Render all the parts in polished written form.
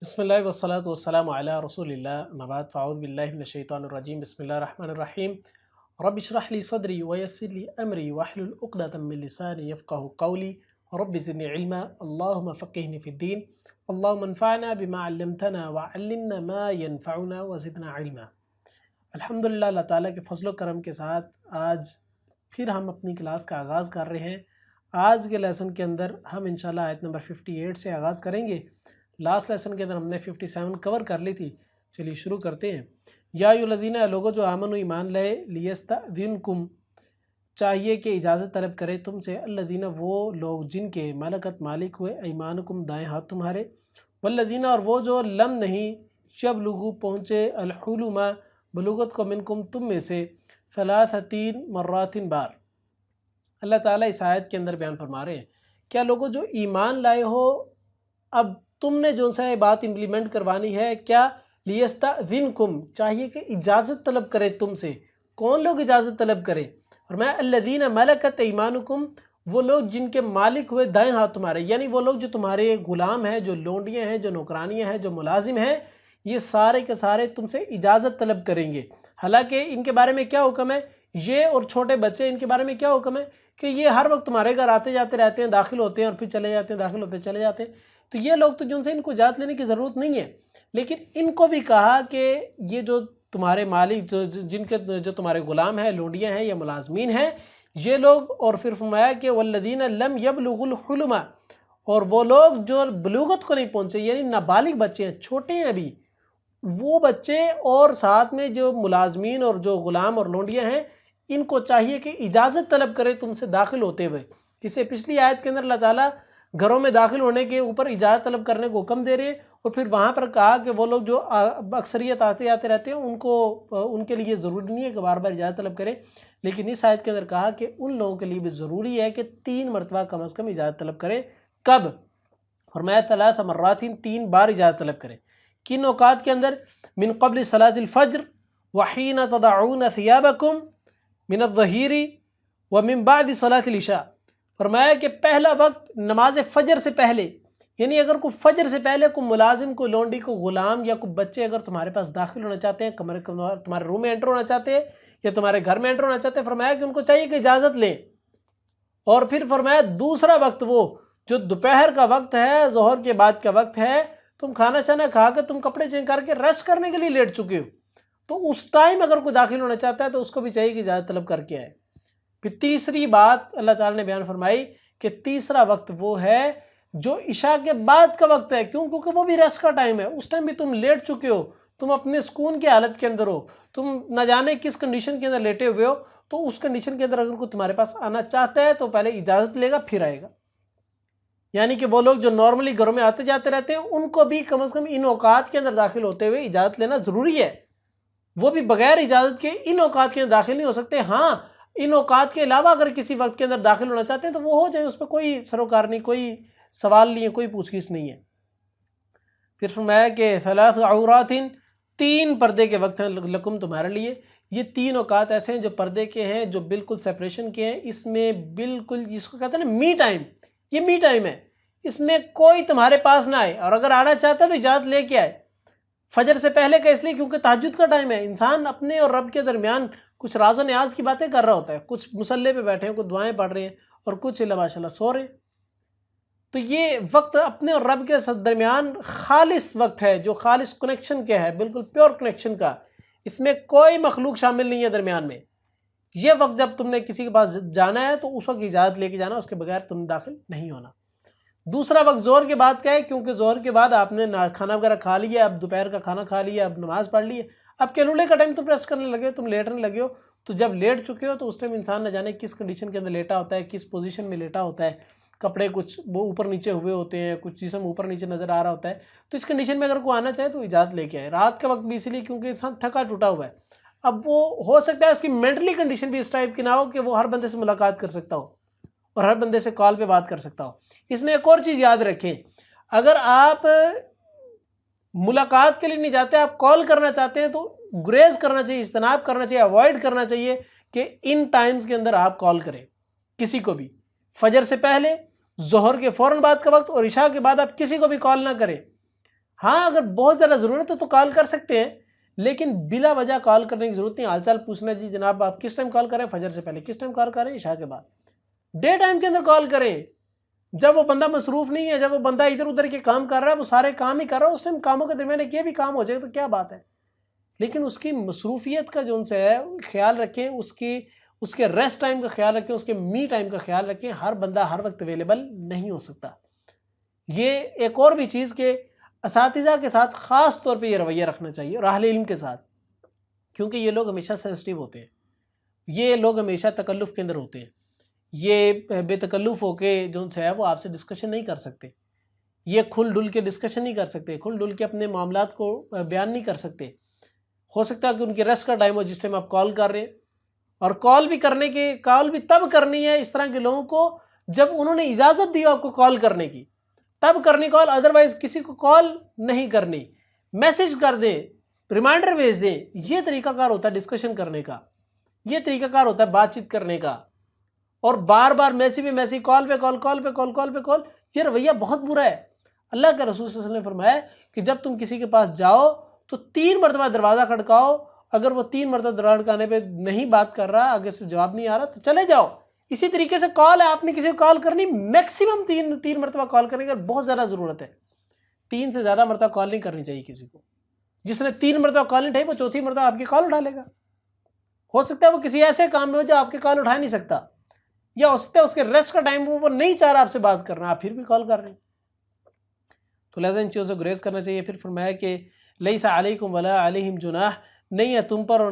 بسم اللہ والصلاة والسلام علی رسول اللہ اما بعد فاعوذ باللہ من الشیطان الرجیم بسم اللہ الرحمن الرحیم رب اشرح لی صدری ویسر لی امری واحلل عقدۃ من لسانی یفقهوا قولی رب زدنی علما اللہم فقہنی فی الدین اللہم انفعنا بما علمتنا وعلمنا ما ينفعنا وزدنا علما۔ الحمدللہ اللہ تعالیٰ کے فضل و کرم کے ساتھ آج پھر ہم اپنی کلاس کا آغاز کر رہے ہیں۔ آج کے لیسن کے اندر ہم انشاءاللہ آیت نمبر 58 سے آغاز کریں گے۔ لاسٹ لیسن کے اندر ہم نے 57 کور کر لی تھی۔ چلیے شروع کرتے ہیں۔ یا ایھا الذین لوگوں جو آمنوا ایمان لائے، لیستأذنکم چاہیے کہ اجازت طلب کرے تم سے، الذین وہ لوگ جن کے ملکت مالک ہوئے، ایمانکم دائیں ہاتھ تمہارے، والذین اور وہ جو لم نہیں یبلغوا پہنچے الحلم بلوغت کو منکم تم میں سے، تین مرات بار۔ اللہ تعالیٰ اس آیت کے اندر بیان فرما رہے ہیں کیا لوگوں جو ایمان لائے ہو، اب تم نے جو سا یہ بات امپلیمنٹ کروانی ہے، کیا لیستأذنکم چاہیے کہ اجازت طلب کرے تم سے۔ کون لوگ اجازت طلب کریں؟ فرمایا الذین ملکت ایمانکم وہ لوگ جن کے مالک ہوئے دائیں ہاتھ تمہارے، یعنی وہ لوگ جو تمہارے غلام ہیں، جو لونڈیاں ہیں، جو نوکرانیاں ہیں، جو ملازم ہیں، یہ سارے کے سارے تم سے اجازت طلب کریں گے۔ حالانکہ ان کے بارے میں کیا حکم ہے؟ یہ اور چھوٹے بچے، ان کے بارے میں کیا حکم ہے کہ یہ ہر وقت تمہارے گھر آتے جاتے رہتے ہیں، داخل ہوتے ہیں اور پھر چلے جاتے ہیں، داخل ہوتے چلے جاتے ہیں، تو یہ لوگ تو جن سے ان کو اجازت لینے کی ضرورت نہیں ہے۔ لیکن ان کو بھی کہا کہ یہ جو تمہارے مالک جو تمہارے غلام ہیں، لونڈیاں ہیں یا ملازمین ہیں، یہ لوگ، اور پھر فرمایا کہ والذین لم یبلغوا الحلم اور وہ لوگ جو بلوغت کو نہیں پہنچے، یعنی نابالغ بچے ہیں، چھوٹے ہیں ابھی، وہ بچے اور ساتھ میں جو ملازمین اور جو غلام اور لونڈیاں ہیں، ان کو چاہیے کہ اجازت طلب کرے تم سے داخل ہوتے ہوئے۔ اسے پچھلی آیت کے اندر اللہ تعالیٰ گھروں میں داخل ہونے کے اوپر اجازت طلب کرنے کو حکم دے رہے ہیں، اور پھر وہاں پر کہا کہ وہ لوگ جو اکثریت آتے جاتے رہتے ہیں ان کے لیے ضروری نہیں ہے کہ بار بار اجازت طلب کریں، لیکن اس آیت کے اندر کہا کہ ان لوگوں کے لیے بھی ضروری ہے کہ 3 مرتبہ کم از کم اجازت طلب کریں۔ کب؟ فرمایا 3 مرات 3 بار اجازت طلب کریں۔ کن اوقات کے اندر؟ من قبل صلاۃ الفجر وحین تضعون ثیابکم من الظہیر ومن بعد صلاۃ العشاء۔ فرمایا کہ پہلا وقت نماز فجر سے پہلے، یعنی اگر کوئی فجر سے پہلے کوئی ملازم، کوئی لونڈی، کوئی غلام یا کوئی بچے اگر تمہارے پاس داخل ہونا چاہتے ہیں، تمہارے روم میں انٹر ہونا چاہتے ہیں یا تمہارے گھر میں انٹر ہونا چاہتے ہیں، فرمایا کہ ان کو چاہیے کہ اجازت لیں۔ اور پھر فرمایا دوسرا وقت وہ جو دوپہر کا وقت ہے، ظہر کے بعد کا وقت ہے، تم کھانا شانا کھا کے تم کپڑے چینج کر کے ریسٹ کرنے کے لیے لیٹ چکے ہو، تو اس ٹائم اگر کوئی داخل ہونا چاہتا ہے تو اس کو بھی چاہیے کہ اجازت طلب کر کے آئے۔ پھر تیسری بات اللہ تعالیٰ نے بیان فرمائی کہ تیسرا وقت وہ ہے جو عشاء کے بعد کا وقت ہے، کیونکہ وہ بھی ریسٹ کا ٹائم ہے، اس ٹائم بھی تم لیٹ چکے ہو، تم اپنے سکون کی حالت کے اندر ہو، تم نہ جانے کس کنڈیشن کے اندر لیٹے ہوئے ہو، تو اس کنڈیشن کے اندر اگر کوئی تمہارے پاس آنا چاہتا ہے تو پہلے اجازت لے گا پھر آئے گا۔ یعنی کہ وہ لوگ جو نارملی گھروں میں آتے جاتے رہتے ہیں، ان کو بھی کم از کم ان اوقات کے اندر داخل ہوتے ہوئے اجازت لینا ضروری ہے۔ وہ بھی بغیر اجازت کے ان اوقات کے اندر داخل نہیں ہو سکتے۔ ہاں، ان اوقات کے علاوہ اگر کسی وقت کے اندر داخل ہونا چاہتے ہیں تو وہ ہو جائے، اس پہ کوئی سروکار نہیں، کوئی سوال نہیں ہے، کوئی پوچھ گچھ نہیں ہے۔ پھر فرمایا کہ 3 عورات 3 پردے کے وقت ہیں لکم تمہارے لیے۔ یہ 3 اوقات ایسے ہیں جو پردے کے ہیں، جو بالکل سیپریشن کے ہیں، اس میں بالکل جس کو کہتے ہیں نا می ٹائم، یہ می ٹائم ہے، اس میں کوئی تمہارے پاس نہ آئے، اور اگر آنا چاہتا ہے تو اجازت لے کے آئے۔ فجر سے پہلے کا اس لیے کیونکہ تہجد کا ٹائم ہے، انسان اپنے اور رب کے درمیان کچھ راز و نیاز کی باتیں کر رہا ہوتا ہے، کچھ مصلے پہ بیٹھے ہیں، کچھ دعائیں پڑھ رہے ہیں، اور کچھ ماشاء اللہ سو رہے ہیں۔ تو یہ وقت اپنے اور رب کے درمیان خالص وقت ہے، جو خالص کنیکشن کے ہے، بالکل پیور کنیکشن کا، اس میں کوئی مخلوق شامل نہیں ہے درمیان میں۔ یہ وقت جب تم نے کسی کے پاس جانا ہے تو اس وقت اجازت لے کے جانا، اس کے بغیر تم داخل نہیں ہونا۔ دوسرا وقت زہر کے بعد کا ہے، کیونکہ زہر کے بعد آپ نے کھانا وغیرہ کھا لیا، اب دوپہر کا کھانا کھا لیا، اب نماز پڑھ لی ہے، اب کیلولے کا ٹائم تم ریسٹ کرنے لگے، تم لیٹنے لگے ہو، تو جب لیٹ چکے ہو تو اس ٹائم انسان نہ جانے کس کنڈیشن کے اندر لیٹا ہوتا ہے، کس پوزیشن میں لیٹا ہوتا ہے، کپڑے کچھ وہ اوپر نیچے ہوئے ہوتے ہیں، کچھ جسم اوپر نیچے نظر آ رہا ہوتا ہے، تو اس کنڈیشن میں اگر کوئی آنا چاہے تو اجازت لے کے آئے۔ رات کا وقت بھی اسی لیے کیونکہ انسان تھکا ٹوٹا ہوا ہے، اب وہ ہو سکتا ہے اس کی مینٹلی کنڈیشن بھی اس ٹائپ کی نہ ہو کہ وہ ہر بندے سے ملاقات کر سکتا ہو اور ہر بندے سے کال پہ بات کر سکتا ہو۔ اس میں ایک اور چیز یاد رکھیں، اگر آپ ملاقات کے لیے نہیں جاتے، آپ کال کرنا چاہتے ہیں تو گریز کرنا چاہیے، اجتناب کرنا چاہیے، اوائڈ کرنا چاہیے کہ ان ٹائمز کے اندر آپ کال کریں کسی کو بھی۔ فجر سے پہلے، ظہر کے فوراً بعد کا وقت اور عشاء کے بعد آپ کسی کو بھی کال نہ کریں۔ ہاں اگر بہت زیادہ ضرورت ہے تو کال کر سکتے ہیں، لیکن بلا وجہ کال کرنے کی ضرورت نہیں۔ حال چال پوچھنا، جی جناب آپ کس ٹائم کال کریں، فجر سے پہلے، کس ٹائم کال کریں، عشاء کے بعد، ڈے ٹائم کے اندر کال کریں، جب وہ بندہ مصروف نہیں ہے، جب وہ بندہ ادھر ادھر کے کام کر رہا ہے، وہ سارے کام ہی کر رہا ہے، اس ٹائم کاموں کے درمیان ایک یہ بھی کام ہو جائے تو کیا بات ہے، لیکن اس کی مصروفیت کا جو ان سے ہے خیال رکھیں، اس کے ریسٹ ٹائم کا خیال رکھیں، اس کے می ٹائم کا خیال رکھیں۔ ہر بندہ ہر وقت اویلیبل نہیں ہو سکتا۔ یہ ایک اور بھی چیز کہ اساتذہ کے ساتھ خاص طور پہ یہ رویہ رکھنا چاہیے، اور اہل علم کے ساتھ، کیونکہ یہ لوگ ہمیشہ سینسٹیو ہوتے ہیں، یہ لوگ ہمیشہ تکلف کے اندر ہوتے ہیں، یہ بے تکلف ہو کے جو ان سے ہے وہ آپ سے ڈسکشن نہیں کر سکتے، یہ کھل ڈل کے ڈسکشن نہیں کر سکتے، کھل ڈل کے اپنے معاملات کو بیان نہیں کر سکتے۔ ہو سکتا ہے کہ ان کی ریسٹ کا ٹائم ہو جس ٹائم آپ کال کر رہے ہیں، اور کال بھی تب کرنی ہے اس طرح کے لوگوں کو جب انہوں نے اجازت دی آپ کو کال کرنے کی، تب کرنی کال، ادروائز کسی کو کال نہیں کرنی۔ میسج کر دیں، ریمائنڈر بھیج دیں، یہ طریقہ کار ہوتا ہے ڈسکشن کرنے کا، یہ طریقہ کار ہوتا ہے بات چیت کرنے کا۔ اور بار بار میسج پہ میسج، کال پہ کال، کال پہ کال، کال پہ کال، یہ رویہ بہت برا ہے۔ اللہ کے رسول صلی اللہ علیہ وسلم نے فرمایا کہ جب تم کسی کے پاس جاؤ تو 3 مرتبہ دروازہ کھڑکاؤ، اگر وہ 3 مرتبہ دروازہ کھڑکانے پہ نہیں بات کر رہا، آگے سے جواب نہیں آ رہا تو چلے جاؤ۔ اسی طریقے سے کال ہے، آپ نے کسی کو کال کرنی، میکسیمم 3 مرتبہ کال کرنے کی بہت زیادہ ضرورت ہے، 3 سے زیادہ مرتبہ کال نہیں کرنی چاہیے کسی کو۔ جس نے 3 مرتبہ کال نہیں اٹھائی وہ 4تھی مرتبہ آپ کی کال اٹھا لے گا۔ ہو سکتا ہے وہ کسی ایسے کام میں ہو جو آپ کی کال اٹھا نہیں سکتا، یا ہو سکتا ہے اس کے ریسٹ کا ٹائم وہ نہیں چاہ رہا آپ سے بات کرنا، آپ پھر بھی کال کر رہے ہیں، تو لہٰذا ان چیزوں سے گریز کرنا چاہیے۔ پھر فرمایا کہ لیس علیکم ولا علیہم جناح، نہیں ہے تم پر اور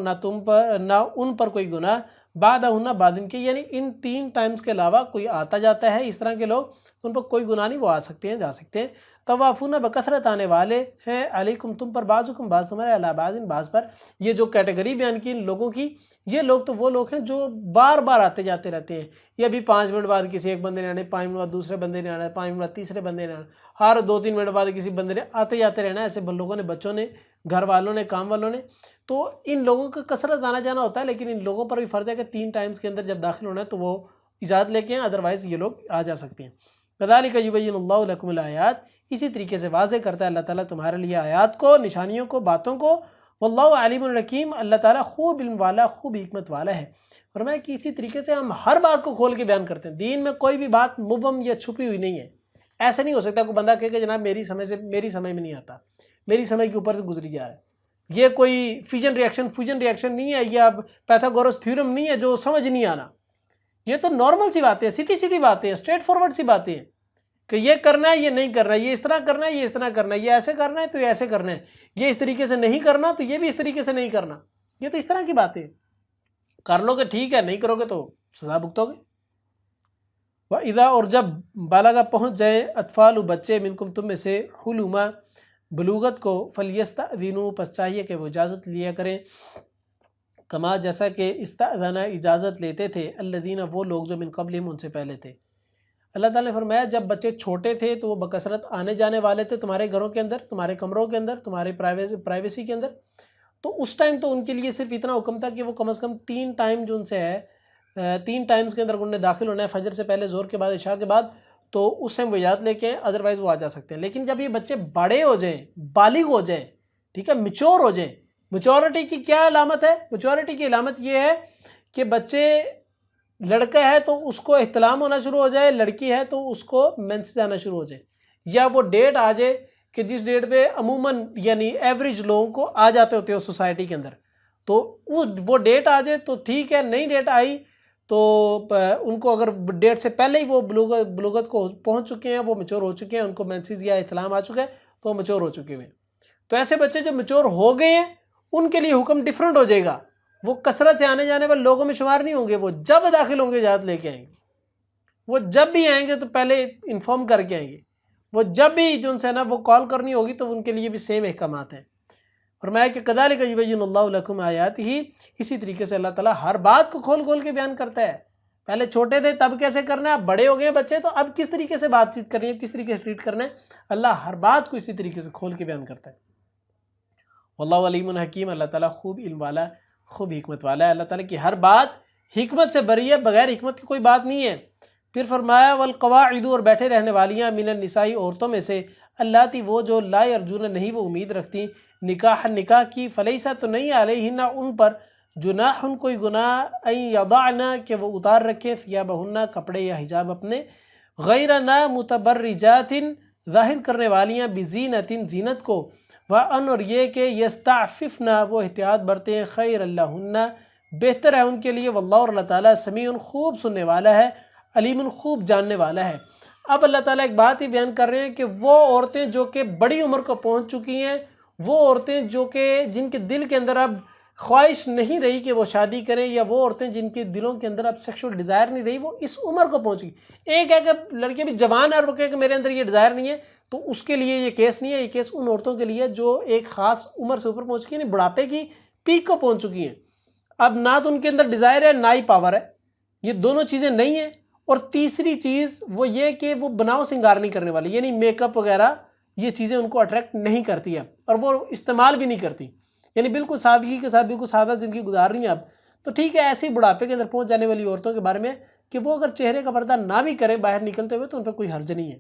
نہ ان پر کوئی گناہ، بعدہن بعد ان کے، یعنی ان 3 ٹائمز کے علاوہ کوئی آتا جاتا ہے اس طرح کے لوگ، ان پر کوئی گناہ نہیں، وہ آ سکتے ہیں، جا سکتے ہیں۔ طوافون بکثرت، آنے والے ہیں، علیکم تم پر، بعضکم بعض تمہارے، علی بعض بعض پر۔ یہ جو کیٹیگری بیان کی ان لوگوں کی، یہ لوگ تو وہ لوگ ہیں جو بار بار آتے جاتے رہتے ہیں، یہ ابھی 5 منٹ بعد کسی ایک بندے نے آنا، 5 منٹ بعد دوسرے بندے نے آنا، 5 منٹ بعد تیسرے بندے نے آنا، ہر 2-3 منٹ بعد کسی بندے نے آتے جاتے رہنا۔ ایسے لوگوں نے، بچوں نے، گھر والوں نے، کام والوں نے، تو ان لوگوں کا کثرت آنا جانا ہوتا ہے، لیکن ان لوگوں پر بھی فرض ہے کہ 3 ٹائمز کے اندر جب داخل ہونا ہے تو وہ اجازت لے کے ہیں، ادروائز یہ لوگ آ جا سکتے ہیں۔ کذالک یبین اللہ لکم الآیات، اسی طریقے سے واضح کرتا ہے اللہ تعالیٰ تمہارے لیے آیات کو، نشانیوں کو، باتوں کو۔ واللہ علیم الحکیم، اللہ تعالیٰ خوب علم والا، خوب حکمت والا ہے۔ فرمایا کہ اسی طریقے سے ہم ہر بات کو کھول کے بیان کرتے ہیں، دین میں کوئی بھی بات مبہم یا چھپی ہوئی نہیں ہے۔ ایسا نہیں ہو سکتا کوئی بندہ کہے کہ جناب میری سمجھ میں نہیں آتا، میری سمجھ کے اوپر سے گزری جا رہا ہے۔ یہ کوئی فیوژن ریئیکشن نہیں ہے، یا پیتھاگورس تھیورم نہیں ہے جو سمجھ نہیں آنا۔ یہ تو نارمل سی باتیں ہیں، سیدھی باتیں ہیں، اسٹریٹ فارورڈ سی باتیں ہیں کہ یہ کرنا ہے، یہ نہیں کرنا ہے، یہ اس طرح کرنا ہے، یہ اس طرح کرنا ہے، یہ ایسے کرنا ہے تو یہ ایسے کرنا ہے، یہ اس طریقے سے نہیں کرنا تو یہ بھی اس طریقے سے نہیں کرنا۔ یہ تو اس طرح کی باتیں ہیں، کر لو گے ٹھیک ہے، نہیں کرو گے تو سزا بھگتو گے۔ وَإِذَا، اور جب بالغ پہنچ جائے، اطفال بچے، منکم تم میں سے، حلما بلوغت کو، فلیستأذنوا، پس چاہیے کہ وہ اجازت لیا کریں، کما جیسا کہ استأذن اجازت لیتے تھے، الذین وہ لوگ جو من قبلہم ان سے پہلے تھے۔ اللہ تعالیٰ نے فرمایا جب بچے چھوٹے تھے تو وہ بکثرت آنے جانے والے تھے تمہارے گھروں کے اندر، تمہارے کمروں کے اندر، تمہارے پرائیویسی کے اندر، تو اس ٹائم تو ان کے لیے صرف اتنا حکم تھا کہ وہ کم از کم 3 ٹائم جو ان سے ہے، 3 ٹائمز کے اندر انہوں نے داخل ہونا ہے، فجر سے پہلے، ظہر کے بعد، عشاء کے بعد، تو اس ٹائم وہ اجازت لے کے، ادروائز وہ آ جا سکتے ہیں۔ لیکن جب یہ بچے بڑے ہو جائیں، بالغ ہو جائیں، ٹھیک ہے، میچور ہو جائیں۔ میچورٹی کی کیا علامت ہے؟ میچورٹی کی علامت یہ ہے کہ بچے، لڑکا ہے تو اس کو احتلام ہونا شروع ہو جائے، لڑکی ہے تو اس کو مینسز آنا شروع ہو جائے، یا وہ ڈیٹ آ جائے کہ جس ڈیٹ پہ عموماً یعنی ایوریج لوگوں کو آ جاتے ہوتے ہیں سوسائٹی کے اندر، تو وہ ڈیٹ آ جائے تو ٹھیک ہے، نئی ڈیٹ آئی تو ان کو اگر ڈیٹ سے پہلے ہی وہ بلوغت کو پہنچ چکے ہیں، وہ میچور ہو چکے ہیں، ان کو مینسز یا احتلام آ چکا ہے تو وہ میچور ہو چکے ہیں۔ تو ایسے بچے جو میچور ہو گئے ہیں ان کے لیے حکم ڈیفرنٹ ہو جائے گا، وہ کثرت سے آنے جانے والے لوگوں میں شمار نہیں ہوں گے، وہ جب داخل ہوں گے اجازت لے کے آئیں گے، وہ جب بھی آئیں گے تو پہلے انفارم کر کے آئیں گے، وہ جب بھی جو ان سے نا وہ کال کرنی ہوگی تو ان کے لیے بھی سیم احکامات ہیں۔ فرمایا کہ کذالک یبین اللہ لکم آیاتہ، اسی طریقے سے اللہ تعالیٰ ہر بات کو کھول کھول کے بیان کرتا ہے۔ پہلے چھوٹے تھے تب کیسے کرنا ہے، اب بڑے ہو گئے بچے تو اب کس طریقے سے بات چیت کرنی ہے، کس طریقے سے ٹریٹ کرنا ہے، اللہ ہر بات کو اسی طریقے سے کھول کے بیان کرتا ہے۔ واللہ علیم الحکیم، اللہ تعالیٰ خوب علم والا، خوب حکمت والا ہے۔ اللہ تعالیٰ کی ہر بات حکمت سے بری ہے، بغیر حکمت کی کوئی بات نہیں ہے۔ پھر فرمایا والقواعد، اور بیٹھے رہنے والیاں، من النساء، عورتوں میں سے، اللاتی وہ جو لا یرجون نہیں وہ امید رکھتی نکاح کی فلیسا تو نہیں علیہن ان پر جناح کوئی گناہ ان یضعن کہ وہ اتار رکھیں ثیابہن کپڑے یا حجاب اپنے غیر نہ متبرجات ظاہر کرنے والیاں بزینت زینت کو وان اور یہ کہ یستعففن وہ احتیاط برتے ہیں خیر اللہن بہتر ہے ان کے لیے واللہ اور اللہ تعالیٰ سمیع خوب سننے والا ہے علیم خوب جاننے والا ہے۔ اب اللہ تعالیٰ ایک بات ہی بیان کر رہے ہیں کہ وہ عورتیں جو کہ بڑی عمر کو پہنچ چکی ہیں، وہ عورتیں جو کہ جن کے دل کے اندر اب خواہش نہیں رہی کہ وہ شادی کریں، یا وہ عورتیں جن کے دلوں کے اندر اب سیکشول ڈیزائر نہیں رہی، وہ اس عمر کو پہنچ گئی۔ ایک ہے کہ لڑکی بھی جوان ہے اور وہ کہے کہ میرے اندر یہ ڈیزائر نہیں ہے، تو اس کے لیے یہ کیس نہیں ہے، یہ کیس ان عورتوں کے لیے جو ایک خاص عمر سے اوپر پہنچ چکی ہیں، یعنی بڑھاپے کی پیک کو پہنچ چکی ہیں۔ اب نہ تو ان کے اندر ڈیزائر ہے نہ ہی پاور ہے، یہ دونوں چیزیں نہیں ہیں۔ اور تیسری چیز وہ یہ کہ وہ بناؤ سنگار نہیں کرنے والی، یعنی میک اپ وغیرہ یہ چیزیں ان کو اٹریکٹ نہیں کرتی اب، اور وہ استعمال بھی نہیں کرتی، یعنی بالکل سادگی کے ساتھ بالکل سادہ زندگی گزار رہی ہیں اب۔ تو ٹھیک ہے، ایسی بڑھاپے کے اندر پہنچ جانے والی عورتوں کے بارے میں کہ وہ اگر چہرے کا پردہ نہ بھی کریں باہر نکلتے ہوئے تو ان پہ کوئی حرج نہیں ہے،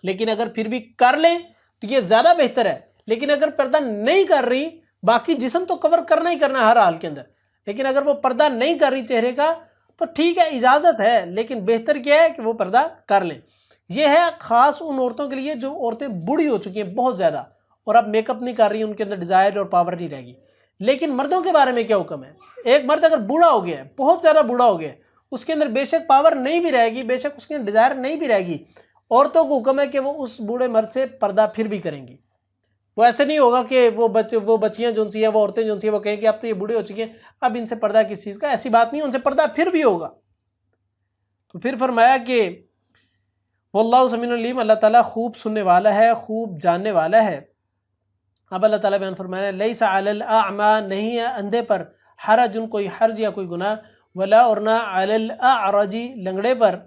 لیکن اگر پھر بھی کر لیں تو یہ زیادہ بہتر ہے۔ لیکن اگر پردہ نہیں کر رہی، باقی جسم تو کور کرنا ہی کرنا ہے ہر حال کے اندر، لیکن اگر وہ پردہ نہیں کر رہی چہرے کا تو ٹھیک ہے، اجازت ہے، لیکن بہتر کیا ہے کہ وہ پردہ کر لیں۔ یہ ہے خاص ان عورتوں کے لیے جو عورتیں بوڑھی ہو چکی ہیں بہت زیادہ، اور اب میک اپ نہیں کر رہی، ان کے اندر ڈیزائر اور پاور نہیں رہے گی۔ لیکن مردوں کے بارے میں کیا حکم ہے؟ ایک مرد اگر بوڑھا ہو گیا ہے، بہت زیادہ بوڑھا ہو گیا ہے، اس کے اندر بے شک پاور نہیں بھی رہے گی، بے شک اس کے اندر ڈیزائر نہیں بھی رہے گی، عورتوں کو حکم ہے کہ وہ اس بوڑھے مرد سے پردہ پھر بھی کریں گی۔ وہ ایسے نہیں ہوگا کہ وہ بچیاں جو سی ہیں، وہ عورتیں جو سی ہیں، وہ کہیں کہ اب تو یہ بوڑھے ہو چکی ہیں، اب ان سے پردہ کس چیز کا، ایسی بات نہیں، ان سے پردہ پھر بھی ہوگا۔ تو پھر فرمایا کہ واللہ سمیع علیم، اللہ تعالیٰ خوب سننے والا ہے، خوب جاننے والا ہے۔ اب اللہ تعالیٰ بیان فرمایا لیس علی الاعمی، نہیں ہے اندھے پر حرج کوئی حرج یا کوئی گناہ، ولا اور نہ علی الاعرج لنگڑے پر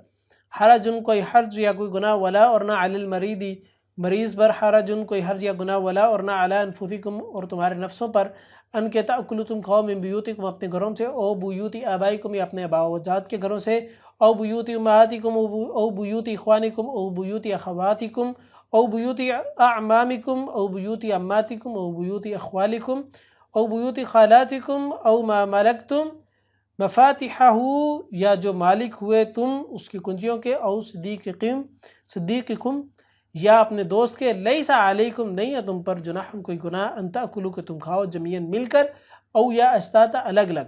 حرج کوئی حرج یا کوئی گناہ، ولا اور نہ علی المریض مریض پر حرج کوئی حرج یا گناہ، ولا اور نہ علی انفسکم اور تمہارے نفسوں پر ان کے تاکلوا تم کھاؤ من بیوتکم اپنے گھروں سے، او بیوت آبائکم یا اپنے آباء و اجداد کے گھروں سے، او بیوت امہاتکم او بیوت اخوانکم او بیوت اخواتکم او بیوت اعمامکم او بیوت عماتکم او بیوت اخوالکم او بیوت خالاتکم او ما ملکتم مفاتحہ، یا جو مالک ہوئے تم اس کی کنجیوں کے، او صدیقکم یا اپنے دوست کے، لیس علیکم نہیں ہے تم پر جناح کوئی گناہ ان تاکلوا کہ تم کھاؤ جمیعاً مل کر، او یا اشتاتا الگ الگ۔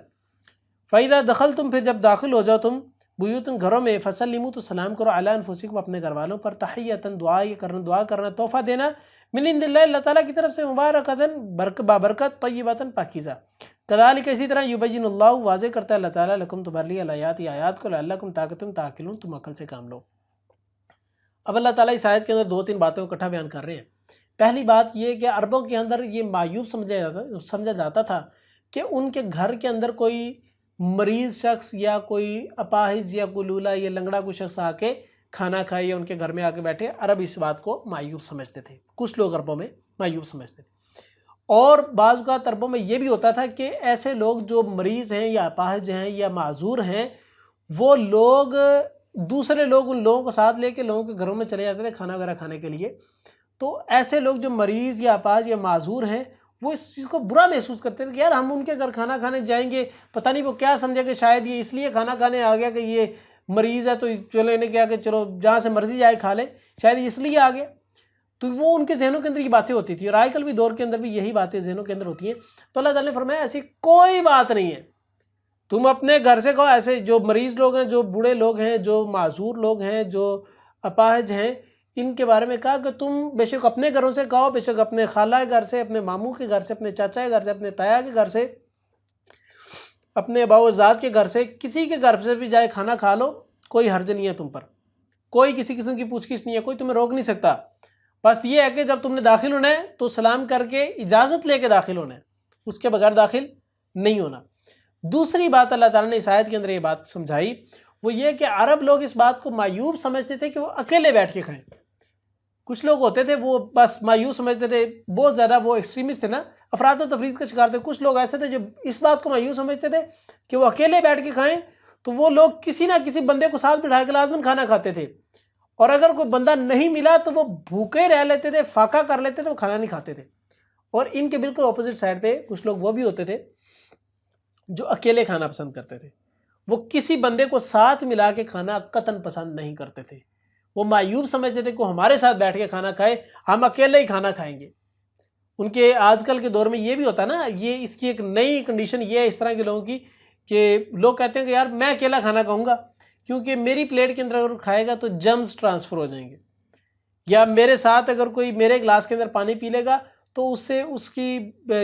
فَإِذَا دَخَلْتُمْ پھر جب داخل ہو جاؤ تم بیوتن گھروں میں، فَسَلِّمُوا تو سلام کرو علی انفسکم اپنے گھر والوں پر، تحیۃً دعا کرنا تحفہ دینا، من عند اللہ اللہ تعالیٰ کی طرف سے، مبارکۃً بابرکت، طیبۃً پاکیزہ۔ کذالک اسی طرح یبین اللہ واضح کرتا ہے اللہ تعالیٰ لکم تمہارے لیے الآیات آیات کو، لعلکم تاکہ تم تعقلون تم عقل سے کام لو۔ اب اللہ تعالیٰ اس آیت کے اندر دو تین باتوں کو اکٹھا بیان کر رہے ہیں۔ پہلی بات یہ کہ عربوں کے اندر یہ معیوب سمجھا جاتا تھا کہ ان کے گھر کے اندر کوئی مریض شخص یا کوئی اپاہج یا کوئی لولا یا لنگڑا کوئی شخص آ کے کھانا کھائے یا ان کے گھر میں آ کے بیٹھے، عرب اس بات کو معیوب سمجھتے تھے، کچھ لوگ عربوں میں معیوب سمجھتے تھے۔ اور بعض اوقات عربوں میں یہ بھی ہوتا تھا کہ ایسے لوگ جو مریض ہیں یا اپاہج ہیں یا معذور ہیں، وہ لوگ دوسرے لوگ ان لوگوں کو ساتھ لے کے لوگوں کے گھروں میں چلے جاتے تھے کھانا وغیرہ کھانے کے لیے۔ تو ایسے لوگ جو مریض یا اپاہج یا معذور ہیں وہ اس چیز کو برا محسوس کرتے تھے کہ یار ہم ان کے گھر کھانا کھانے جائیں گے، پتہ نہیں وہ کیا سمجھے کہ شاید یہ اس لیے کھانا کھانے آ گیا کہ یہ مریض ہے تو چلو انہیں کیا کہ چلو جہاں سے مرضی جائے کھا لے، شاید اس لیے آ گیا۔ تو وہ ان کے ذہنوں کے اندر یہ باتیں ہوتی تھی، اور آج کل بھی دور کے اندر بھی یہی باتیں ذہنوں کے اندر ہوتی ہیں۔ تو اللہ تعالیٰ نے فرمایا ایسی کوئی بات نہیں ہے، تم اپنے گھر سے کہو، ایسے جو مریض لوگ ہیں، جو بوڑھے لوگ ہیں، جو معذور لوگ ہیں، جو اپاہج ہیں، ان کے بارے میں کہا کہ تم بے شک اپنے گھروں سے کہو، بے شک اپنے خالہ کے گھر سے، اپنے ماموں کے گھر سے، اپنے چاچا کے گھر سے، اپنے تایا کے گھر سے، اپنے آباء و اجداد کے گھر سے، کسی کے گھر سے بھی جائے کھانا کھا لو، کوئی حرج نہیں ہے تم پر، کوئی کسی قسم کی پوچھ گچھ نہیں ہے، کوئی تمہیں روک نہیں سکتا۔ بس یہ ہے کہ جب تم نے داخل ہونا ہے تو سلام کر کے اجازت لے کے داخل ہونا ہے، اس کے بغیر داخل نہیں ہونا۔ دوسری بات اللہ تعالیٰ نے اس آیت کے اندر یہ بات سمجھائی، وہ یہ کہ عرب لوگ اس بات کو معیوب سمجھتے تھے کہ وہ اکیلے بیٹھ کے کھائیں۔ کچھ لوگ ہوتے تھے وہ بس معیوب سمجھتے تھے، بہت زیادہ وہ ایکسٹریمسٹ تھے نا، افراط و تفرید کا شکار تھے۔ کچھ لوگ ایسے تھے جو اس بات کو معیوب سمجھتے تھے کہ وہ اکیلے بیٹھ کے کھائیں، تو وہ لوگ کسی نہ کسی بندے کو ساتھ بٹھا کے لازماً کھانا کھاتے تھے، اور اگر کوئی بندہ نہیں ملا تو وہ بھوکے رہ لیتے تھے، فاقہ کر لیتے تھے، وہ کھانا نہیں کھاتے تھے۔ اور ان کے بالکل اپوزٹ سائڈ پہ کچھ لوگ وہ بھی ہوتے تھے جو اکیلے کھانا پسند کرتے تھے، وہ کسی بندے کو ساتھ ملا کے کھانا قطعاً پسند نہیں کرتے تھے، وہ معیوب سمجھتے تھے کہ وہ ہمارے ساتھ بیٹھ کے کھانا کھائے، ہم اکیلے ہی کھانا کھائیں گے۔ ان کے آج کل کے دور میں یہ بھی ہوتا ہے نا، یہ اس کی ایک نئی کنڈیشن یہ ہے اس طرح کے لوگوں کی کہ لوگ کہتے ہیں کہ یار میں اکیلا کھانا کھاؤں گا کیونکہ میری پلیٹ کے اندر اگر کھائے گا تو جرمز ٹرانسفر ہو جائیں گے، یا میرے ساتھ اگر کوئی میرے گلاس کے اندر پانی پی لے گا تو اس سے اس کی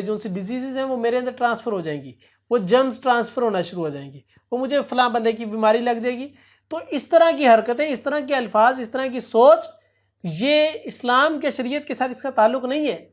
جو سی ڈیزیزز ہیں وہ میرے اندر ٹرانسفر ہو جائیں گی، وہ جرمز ٹرانسفر ہونا شروع ہو جائیں گی، وہ مجھے فلاں بندے کی بیماری لگ جائے گی۔ تو اس طرح کی حرکتیں، اس طرح کے الفاظ، اس طرح کی سوچ، یہ اسلام کے شریعت کے ساتھ اس کا تعلق نہیں ہے۔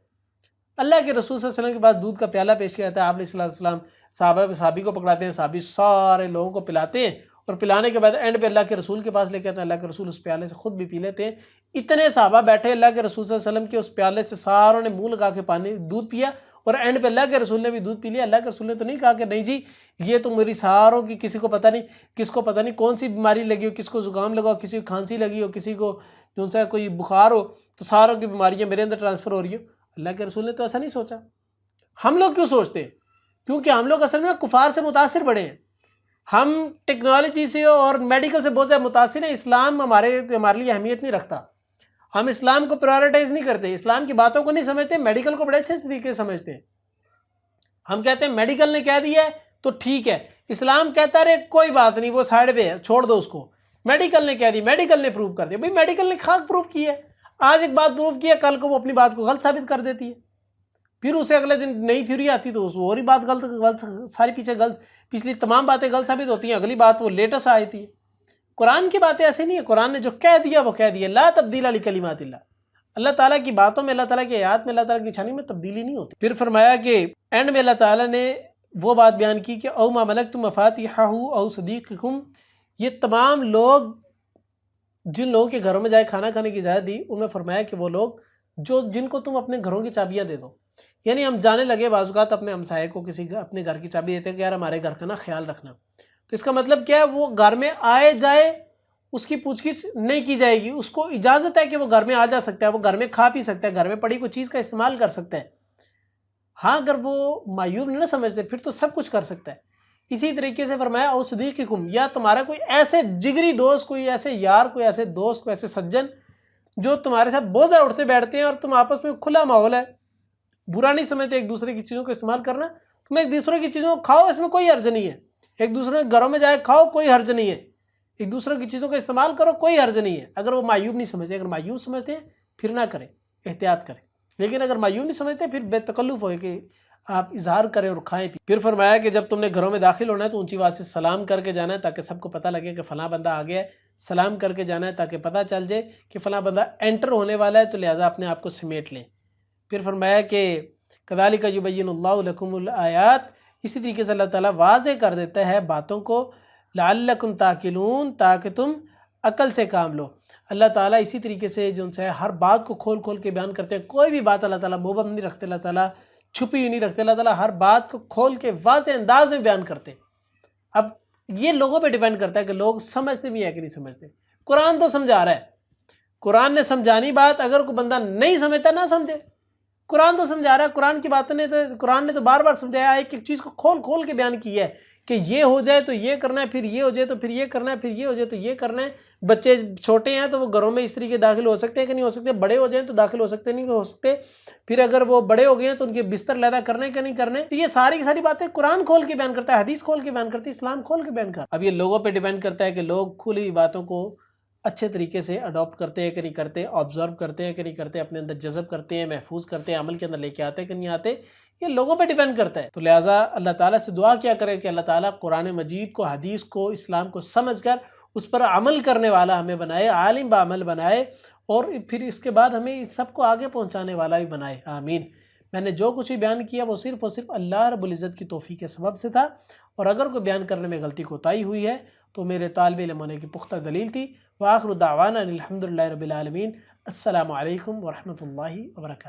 اللہ کے رسول صلی اللہ علیہ وسلم کے پاس دودھ کا پیالہ پیش کیا جاتا ہے، آپ علیہ السلام صحابی کو پکڑاتے ہیں، صحابی سارے لوگوں کو پلاتے ہیں، اور پلانے کے بعد اینڈ پہ اللہ کے رسول کے پاس لے کے آتے ہیں، اللہ کے رسول اس پیالے سے خود بھی پی لیتے ہیں۔ اتنے صحابہ بیٹھے اللہ کے رسول صلی اللہ علیہ وسلم کے اس پیالے سے ساروں نے منہ لگا کے پانی دودھ پیا، اور اینڈ پہ اللہ کے رسول نے بھی دودھ پی لیا۔ اللہ کے رسول نے تو نہیں کہا کہ نہیں جی یہ تو میری ساروں کی کسی کو پتہ نہیں، کس کو پتہ نہیں کون سی بیماری لگی ہو، کس کو زکام لگا ہو، کسی کو کھانسی لگی ہو، کسی کو جو سا کوئی بخار ہو، تو ساروں کی بیماریاں میرے اندر ٹرانسفر ہو رہی ہو۔ اللہ کے رسول نے تو ایسا نہیں سوچا۔ ہم لوگ کیوں سوچتے ہیں؟ کیونکہ ہم لوگ اصل میں کفار سے متاثر بڑے ہیں، ہم ٹیکنالوجی سے اور میڈیکل سے بہت زیادہ متاثر ہیں۔ اسلام ہمارے لیے اہمیت نہیں رکھتا، ہم اسلام کو پرائورٹائز نہیں کرتے، اسلام کی باتوں کو نہیں سمجھتے، میڈیکل کو بڑے اچھے طریقے سے سمجھتے ہیں۔ ہم کہتے ہیں میڈیکل نے کہہ دیا ہے تو ٹھیک ہے، اسلام کہتا رہے کوئی بات نہیں، وہ سائڈ پہ ہے، چھوڑ دو اس کو۔ میڈیکل نے کہہ دی، میڈیکل نے پروف کر دیا، بھئی میڈیکل نے خاک پروف کی ہے، آج ایک بات پروف کی ہے، کل کو وہ اپنی بات کو غلط ثابت کر دیتی ہے، پھر اسے اگلے دن نئی تھیوری آتی تو اس اور ہی بات غلط ساری پیچھے غلط، پچھلی تمام باتیں غلط ثابت ہوتی ہیں، اگلی بات وہ لیٹسٹ آتی ہے۔ قرآن کی باتیں ایسے نہیں ہیں، قرآن نے جو کہہ دیا وہ کہہ دیا، لا تبدیل لکلمات اللہ۔ اللہ تعالیٰ کی باتوں میں، اللہ تعالیٰ کی آیات میں، اللہ تعالیٰ کی نشانی میں تبدیلی نہیں ہوتی۔ پھر فرمایا کہ اینڈ میں اللہ تعالیٰ نے وہ بات بیان کی کہ او ما ملکتم مفاتیحہ او صدیقکم، یہ تمام لوگ جن لوگوں کے گھروں میں جائے کھانا کھانے کی اجازت دی، ان میں فرمایا کہ وہ لوگ جن کو تم اپنے گھروں کی چابیاں دے دو۔ یعنی ہم جانے لگے بعض اوقات اپنے ہمسائے کو اپنے گھر کی چابی دیتے ہیں کہ یار ہمارے گھر کا نا خیال رکھنا، تو اس کا مطلب کیا ہے؟ وہ گھر میں آئے جائے اس کی پوچھ گچھ نہیں کی جائے گی، اس کو اجازت ہے کہ وہ گھر میں آ جا سکتا ہے، وہ گھر میں کھا پی سکتا ہے، گھر میں پڑی کوئی چیز کا استعمال کر سکتا ہے۔ ہاں اگر وہ معیوب نہ سمجھتے پھر تو سب کچھ کر سکتا ہے۔ اسی طریقے سے فرمایا او صدیقکم، یا تمہارا کوئی ایسے جگری دوست، کوئی ایسے یار، کوئی ایسے دوست، کوئی ایسے سجن جو تمہارے ساتھ بہت زیادہ اٹھتے بیٹھتے ہیں اور تم آپس میں کھلا ماحول ہے، برا نہیں سمجھتے ایک دوسرے کی چیزوں کو استعمال کرنا، تم ایک دوسرے کی چیزوں کو کھاؤ، اس میں کوئی حرج نہیں ہے، ایک دوسرے کے گھروں میں جائے کھاؤ، کوئی حرج نہیں ہے، ایک دوسرے کی چیزوں کا استعمال کرو، کوئی حرج نہیں ہے، اگر وہ معیوب نہیں سمجھتے۔ اگر معیوب سمجھتے ہیں پھر نہ کریں، احتیاط کریں، لیکن اگر معیوب نہیں سمجھتے پھر بے تکلف ہوئے کہ آپ اظہار کریں اور کھائیں پی۔ پھر فرمایا کہ جب تم نے گھروں میں داخل ہونا ہے تو اونچی آواز سے سلام کر کے جانا ہے تاکہ سب کو پتہ لگے کہ فلاں بندہ آ گیا ہے، سلام کر کے جانا ہے تاکہ پتہ چل جائے کہ فلاں بندہ انٹر ہونے والا ہے، تو لہٰذا اپنے آپ کو سمیٹ لیں۔ پھر فرمایا کہ کذالک یبین اللہ لکم الآیات، اسی طریقے سے اللہ تعالیٰ واضح کر دیتا ہے باتوں کو، لعلکم تعقلون، تاکہ تم عقل سے کام لو۔ اللہ تعالیٰ اسی طریقے سے جو ہے ہر بات کو کھول کھول کے بیان کرتے ہیں، کوئی بھی بات اللہ تعالیٰ مبہم نہیں رکھتے، اللہ تعالیٰ چھپی ہوئی نہیں رکھتے، اللہ تعالیٰ ہر بات کو کھول کے واضح انداز میں بیان کرتے ہیں۔ اب یہ لوگوں پہ ڈیپینڈ کرتا ہے کہ لوگ سمجھتے بھی ہیں کہ نہیں سمجھتے۔ قرآن تو سمجھا رہا ہے، قرآن نے سمجھانی بات اگر کوئی بندہ نہیں سمجھتا نہ سمجھے، قرآن تو سمجھا رہا ہے، قرآن کی باتوں نے تو قرآن نے تو بار بار سمجھایا، ایک ایک چیز کو کھول کھول کے بیان کی ہے کہ یہ ہو جائے تو یہ کرنا ہے، پھر یہ ہو جائے تو پھر یہ کرنا ہے، پھر یہ ہو جائے تو یہ کرنا ہے۔ بچے چھوٹے ہیں تو وہ گھروں میں اس طریقے داخل ہو سکتے ہیں کہ نہیں ہو سکتے، بڑے ہو جائیں تو داخل ہو سکتے نہیں ہو سکتے، پھر اگر وہ بڑے ہو گئے ہیں تو ان کے بستر علیحدہ کرنے کہ نہیں کرنے، تو یہ ساری کی ساری باتیں قرآن کھول کے بیان کرتا ہے، حدیث کھول کے بیان کرتی ہے، اسلام کھول کے بیان کرتا ہے۔ اب یہ لوگوں پہ ڈیپینڈ کرتا ہے کہ لوگ کھلی ہوئی باتوں کو اچھے طریقے سے اڈاپٹ کرتے ہیں کہ نہیں کرتے، آبزرو کرتے ہیں کہ نہیں کرتے، اپنے اندر جذب کرتے ہیں، محفوظ کرتے ہیں، عمل کے اندر لے کے آتے ہیں کہ نہیں آتے، یہ لوگوں پہ ڈیپینڈ کرتا ہے۔ تو لہٰذا اللہ تعالیٰ سے دعا کیا کرے کہ اللہ تعالیٰ قرآن مجید کو، حدیث کو، اسلام کو سمجھ کر اس پر عمل کرنے والا ہمیں بنائے، عالم بعمل بنائے، اور پھر اس کے بعد ہمیں اس سب کو آگے پہنچانے والا بھی بنائے، آمین۔ میں نے جو کچھ بھی بیان کیا وہ صرف اور صرف اللہ رب العزت کی توفیق کے سبب سے تھا، اور اگر کوئی بیان کرنے میں غلطی کوتاہی ہوئی ہے تو میرے طالب علم ہونے کی پختہ دلیل تھی۔ وآخر دعوانا الحمدللہ رب العالمین۔ السلام علیکم ورحمۃ اللہ وبرکاتہ۔